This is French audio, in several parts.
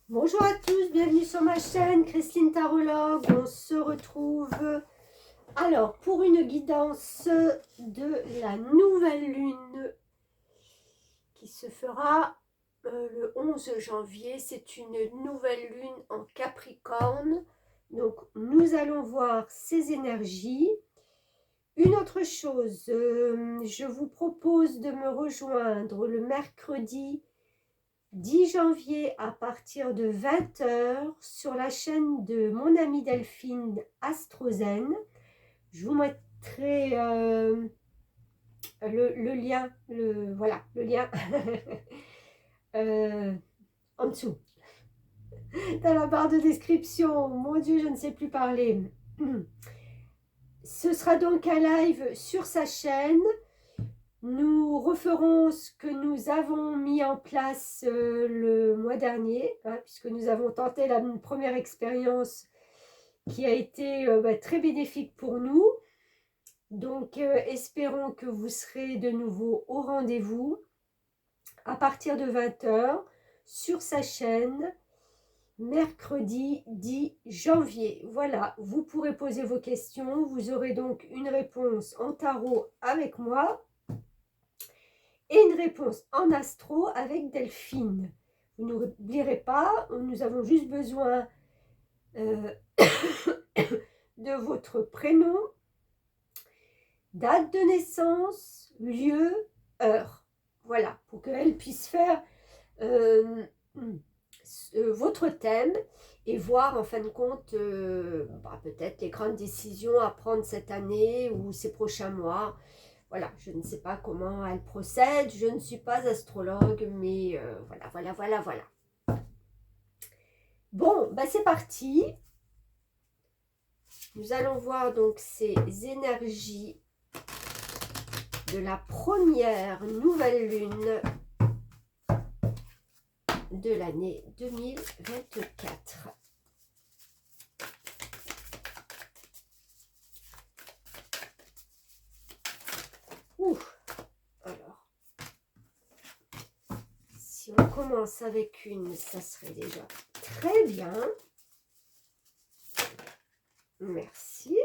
Bonjour à tous, bienvenue sur ma chaîne Christine Tarologue. On se retrouve alors pour une guidance de la nouvelle lune qui se fera le 11 janvier. C'est une nouvelle lune en Capricorne. Donc nous allons voir ces énergies. Une autre chose, je vous propose de me rejoindre le mercredi 10 janvier à partir de 20 h sur la chaîne de mon amie Delphine Astrozen. Je vous mettrai le lien, voilà, le lien en dessous, dans la barre de description. Mon Dieu, je ne sais plus parler. Ce sera donc un live sur sa chaîne. Nous referons ce que nous avons mis en place le mois dernier, hein, puisque nous avons tenté la première expérience qui a été très bénéfique pour nous. Donc, espérons que vous serez de nouveau au rendez-vous à partir de 20 h sur sa chaîne, mercredi 10 janvier. Voilà, vous pourrez poser vos questions. Vous aurez donc une réponse en tarot avec moi et une réponse en astro avec Delphine. Vous n'oublierez pas, nous avons juste besoin de votre prénom, date de naissance, lieu, heure. Voilà, pour qu'elle puisse faire votre thème et voir en fin de compte peut-être les grandes décisions à prendre cette année ou ces prochains mois. Voilà, je ne sais pas comment elle procède, je ne suis pas astrologue, mais voilà. Bon, c'est parti. Nous allons voir donc ces énergies de la première nouvelle lune de l'année 2024. Alors, si on commence avec une, ça serait déjà très bien. Merci.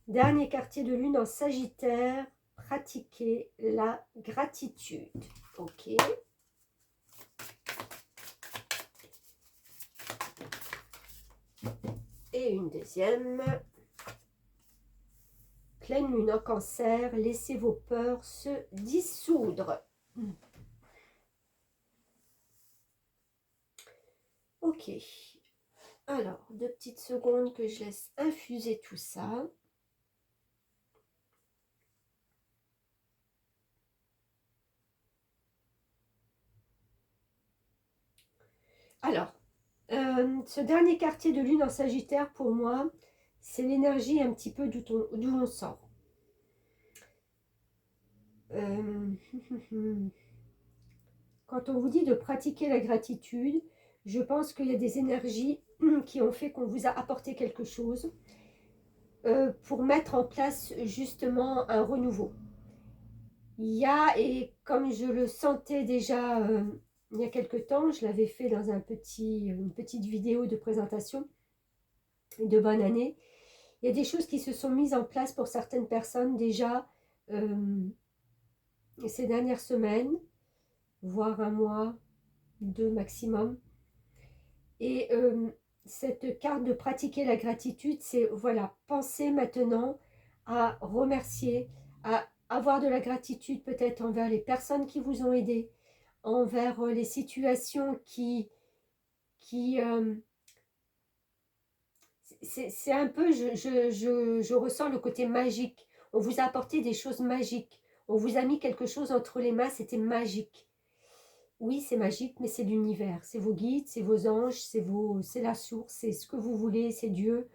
Dernier quartier de lune en Sagittaire, pratiquer la gratitude. Ok. Et une deuxième. Pleine lune en Cancer, laissez vos peurs se dissoudre. Ok. Alors, 2 petites secondes que je laisse infuser tout ça. Alors, ce dernier quartier de lune en Sagittaire, pour moi, c'est l'énergie un petit peu d'où on sort. Quand on vous dit de pratiquer la gratitude, je pense qu'il y a des énergies qui ont fait qu'on vous a apporté quelque chose pour mettre en place justement un renouveau. Il y a, et comme je le sentais déjà il y a quelque temps, je l'avais fait dans une petite vidéo de présentation de bonne année, il y a des choses qui se sont mises en place pour certaines personnes déjà ces dernières semaines, voire un mois, 2 maximum. Et cette carte de pratiquer la gratitude, c'est voilà, pensez maintenant à remercier, à avoir de la gratitude peut-être envers les personnes qui vous ont aidé, envers les situations c'est un peu, je ressens le côté magique. On vous a apporté des choses magiques. On vous a mis quelque chose entre les mains, c'était magique. Oui, c'est magique, mais c'est l'univers. C'est vos guides, c'est vos anges, c'est la source, c'est ce que vous voulez, c'est Dieu.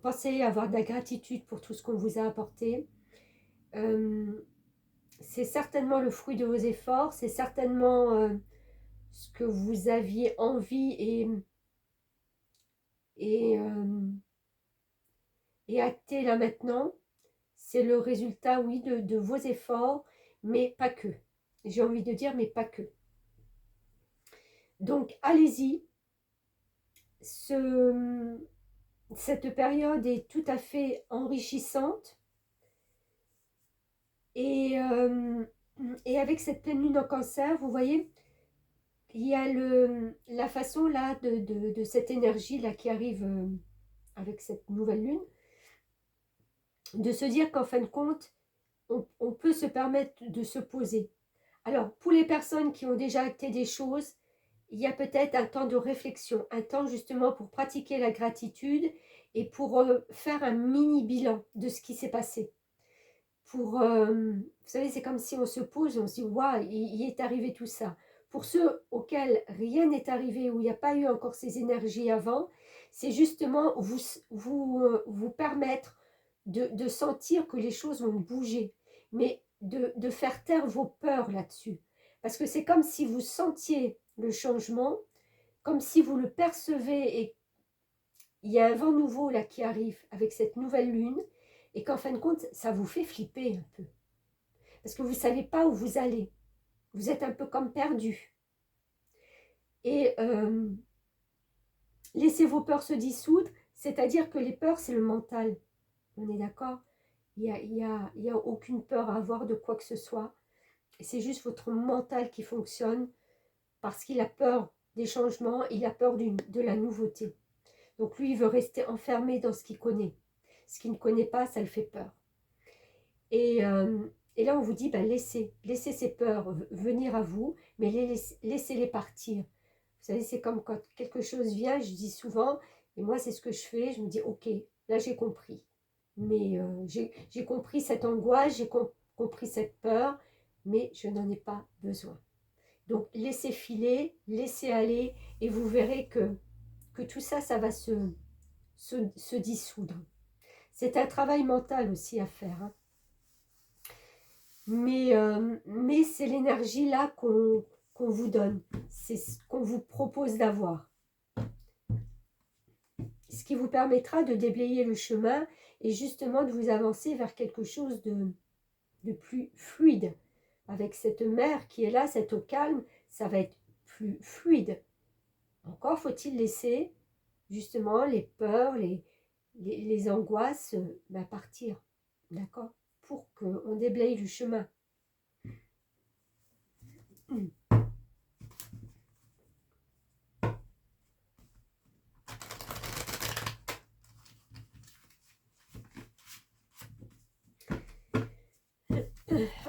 Pensez à avoir de la gratitude pour tout ce qu'on vous a apporté. C'est certainement le fruit de vos efforts, c'est certainement ce que vous aviez envie et acté là maintenant. C'est le résultat, oui, de vos efforts, mais pas que. j'ai envie de dire, mais pas que. Donc, allez-y. Cette période est tout à fait enrichissante. Et avec cette pleine lune en cancer, vous voyez, il y a la façon là de cette énergie là qui arrive avec cette nouvelle lune, de se dire qu'en fin de compte, on peut se permettre de se poser. Alors, pour les personnes qui ont déjà acté des choses, il y a peut-être un temps de réflexion, un temps justement pour pratiquer la gratitude et pour faire un mini bilan de ce qui s'est passé. Vous savez, c'est comme si on se pose, on se dit, waouh, il est arrivé tout ça. Pour ceux auxquels rien n'est arrivé, où il n'y a pas eu encore ces énergies avant, c'est justement vous permettre de sentir que les choses vont bouger, mais de faire taire vos peurs là-dessus. Parce que c'est comme si vous sentiez le changement, comme si vous le percevez et il y a un vent nouveau là qui arrive avec cette nouvelle lune et qu'en fin de compte, ça vous fait flipper un peu. Parce que vous ne savez pas où vous allez. Vous êtes un peu comme perdu. Et laissez vos peurs se dissoudre, c'est-à-dire que les peurs, c'est le mental. On est d'accord? Il y a aucune peur à avoir de quoi que ce soit. C'est juste votre mental qui fonctionne parce qu'il a peur des changements, il a peur de la nouveauté. Donc lui, il veut rester enfermé dans ce qu'il connaît. Ce qu'il ne connaît pas, ça le fait peur. Et là, on vous dit, ben, laissez ces peurs venir à vous, mais laissez-les partir. Vous savez, c'est comme quand quelque chose vient, je dis souvent, et moi, c'est ce que je fais, je me dis, ok, là, j'ai compris. Mais j'ai compris cette angoisse, j'ai compris cette peur, mais je n'en ai pas besoin. Donc, laissez filer, laissez aller, et vous verrez que tout ça, ça va se dissoudre. C'est un travail mental aussi à faire, hein. Mais c'est l'énergie là qu'on vous donne, c'est ce qu'on vous propose d'avoir. Ce qui vous permettra de déblayer le chemin et justement de vous avancer vers quelque chose de plus fluide. Avec cette mer qui est là, cette eau calme, ça va être plus fluide. Encore faut-il laisser justement les peurs, les angoisses partir, d'accord, pour qu'on déblaye le chemin.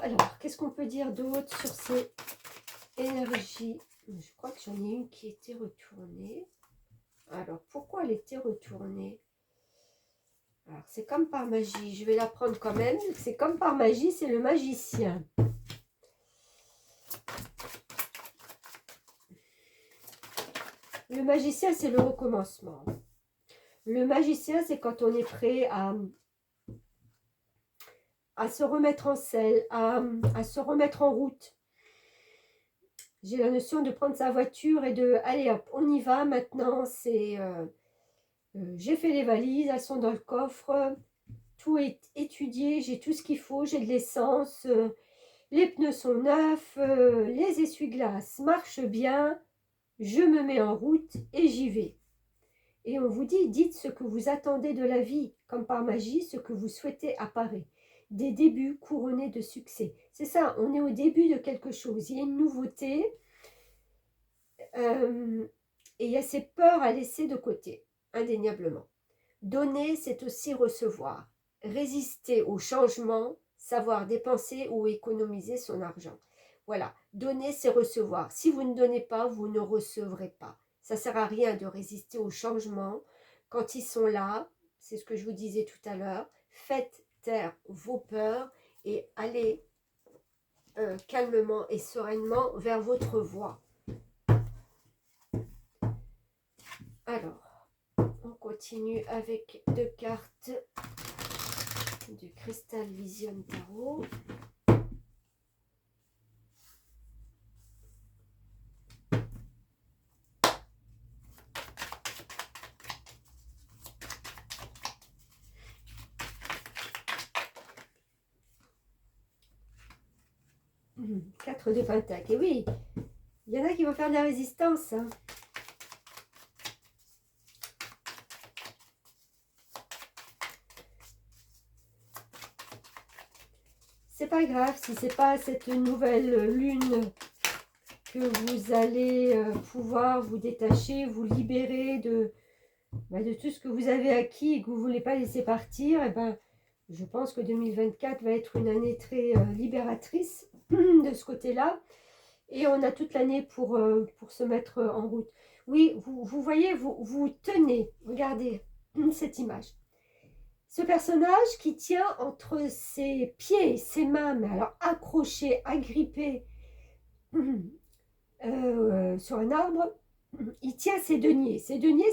Alors, qu'est-ce qu'on peut dire d'autre sur ces énergies? Je crois que j'en ai une qui était retournée. Alors, pourquoi elle était retournée? Alors, c'est comme par magie. Je vais la prendre quand même. C'est comme par magie, c'est le magicien. Le magicien, c'est le recommencement. Le magicien, c'est quand on est prêt à se remettre en selle, à se remettre en route. J'ai la notion de prendre sa voiture et de, allez hop, on y va maintenant, c'est... j'ai fait les valises, elles sont dans le coffre, tout est étudié, j'ai tout ce qu'il faut, j'ai de l'essence, les pneus sont neufs, les essuie-glaces marchent bien, je me mets en route et j'y vais. Et on vous dit, dites ce que vous attendez de la vie, comme par magie, ce que vous souhaitez apparaît. Des débuts couronnés de succès. C'est ça, on est au début de quelque chose, il y a une nouveauté, et il y a ces peurs à laisser de côté, indéniablement. Donner, c'est aussi recevoir. Résister au changement, savoir dépenser ou économiser son argent. Voilà, donner, c'est recevoir. Si vous ne donnez pas, vous ne recevrez pas. Ça ne sert à rien de résister au changement. Quand ils sont là, c'est ce que je vous disais tout à l'heure, faites taire vos peurs et allez calmement et sereinement vers votre voie. Alors, on continue avec 2 cartes du Crystal Vision Tarot. 4 de Pentacle. Et oui, il y en a qui vont faire de la résistance. Hein. C'est pas grave si c'est pas cette nouvelle lune que vous allez pouvoir vous détacher, vous libérer de tout ce que vous avez acquis et que vous ne voulez pas laisser partir. Et ben, je pense que 2024 va être une année très libératrice de ce côté-là. Et on a toute l'année pour se mettre en route. Oui, vous voyez, vous tenez, regardez cette image. Ce personnage qui tient entre ses pieds et ses mains, mais alors accroché, agrippé sur un arbre, il tient ses deniers. Ses deniers,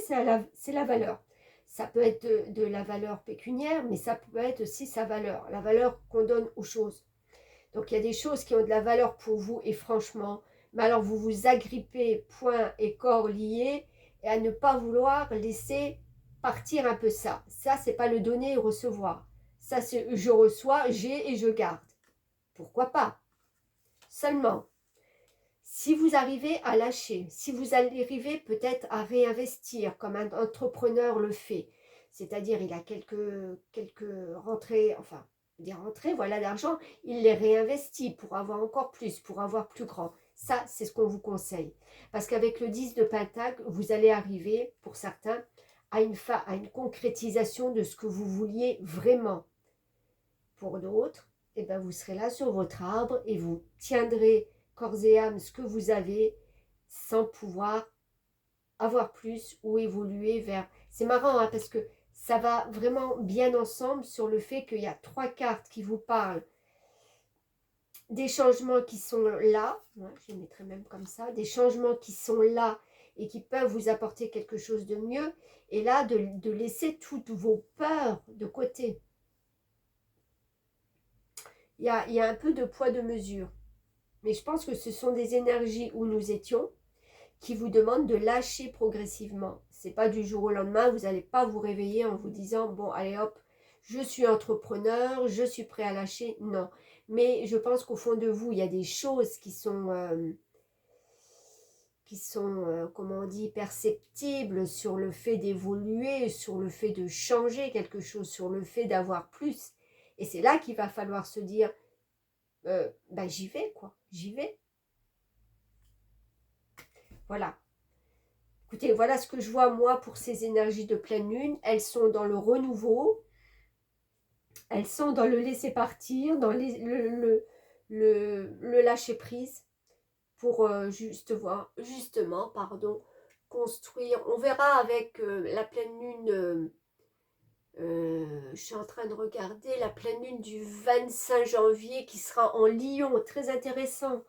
c'est la valeur. Ça peut être de la valeur pécuniaire, mais ça peut être aussi sa valeur, la valeur qu'on donne aux choses. Donc, il y a des choses qui ont de la valeur pour vous, et franchement, mais alors vous vous agrippez, poings et corps liés, et à ne pas vouloir laisser partir un peu ça. Ça, c'est pas le donner et recevoir. Ça, c'est je reçois, j'ai et je garde. Pourquoi pas? Seulement, si vous arrivez à lâcher, si vous arrivez peut-être à réinvestir comme un entrepreneur le fait, c'est-à-dire il a quelques rentrées, enfin des rentrées, voilà d'argent, il les réinvestit pour avoir encore plus, pour avoir plus grand. Ça, c'est ce qu'on vous conseille. Parce qu'avec le 10 de Pentacle, vous allez arriver, pour certains, à une concrétisation de ce que vous vouliez vraiment. Pour d'autres, eh ben, vous serez là sur votre arbre et vous tiendrez corps et âme ce que vous avez sans pouvoir avoir plus ou évoluer vers... C'est marrant hein, parce que ça va vraiment bien ensemble sur le fait qu'il y a 3 cartes qui vous parlent des changements qui sont là, je les mettrai même comme ça, des changements qui sont là et qui peuvent vous apporter quelque chose de mieux, et là de laisser toutes vos peurs de côté. Il y a un peu de poids de mesure, mais je pense que ce sont des énergies où nous étions qui vous demandent de lâcher progressivement. C'est pas du jour au lendemain, vous n'allez pas vous réveiller en vous disant bon allez hop, je suis entrepreneur, je suis prêt à lâcher. Non, mais je pense qu'au fond de vous, il y a des choses qui sont comment on dit, perceptibles sur le fait d'évoluer, sur le fait de changer quelque chose, sur le fait d'avoir plus. Et c'est là qu'il va falloir se dire, j'y vais quoi, j'y vais. Voilà. Écoutez, voilà ce que je vois moi pour ces énergies de pleine lune. Elles sont dans le renouveau, elles sont dans le laisser partir, dans le lâcher prise pour justement, construire. On verra avec la pleine lune, je suis en train de regarder la pleine lune du 25 janvier qui sera en Lion, très intéressant.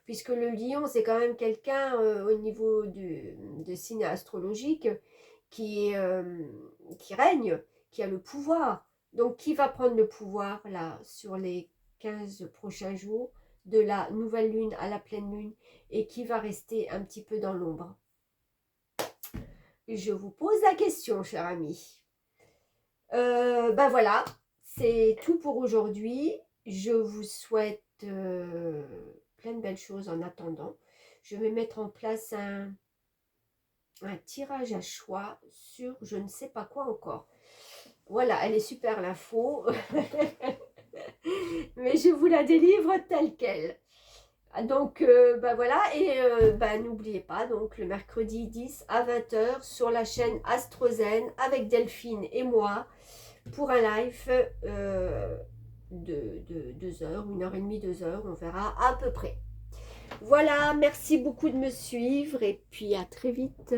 Puisque le lion, c'est quand même quelqu'un au niveau de signe astrologique qui règne, qui a le pouvoir. Donc, qui va prendre le pouvoir là sur les 15 prochains jours de la nouvelle lune à la pleine lune et qui va rester un petit peu dans l'ombre? Je vous pose la question, cher ami. Voilà, c'est tout pour aujourd'hui. Je vous souhaite plein de belles choses en attendant. Je vais mettre en place un tirage à choix sur je ne sais pas quoi encore. Voilà, elle est super l'info. Mais je vous la délivre telle quelle. Donc, voilà. Et n'oubliez pas, donc le mercredi 10 à 20h sur la chaîne AstroZen avec Delphine et moi pour un live de 2 heures, 1h30, 2 heures, on verra à peu près. Voilà, merci beaucoup de me suivre et puis à très vite.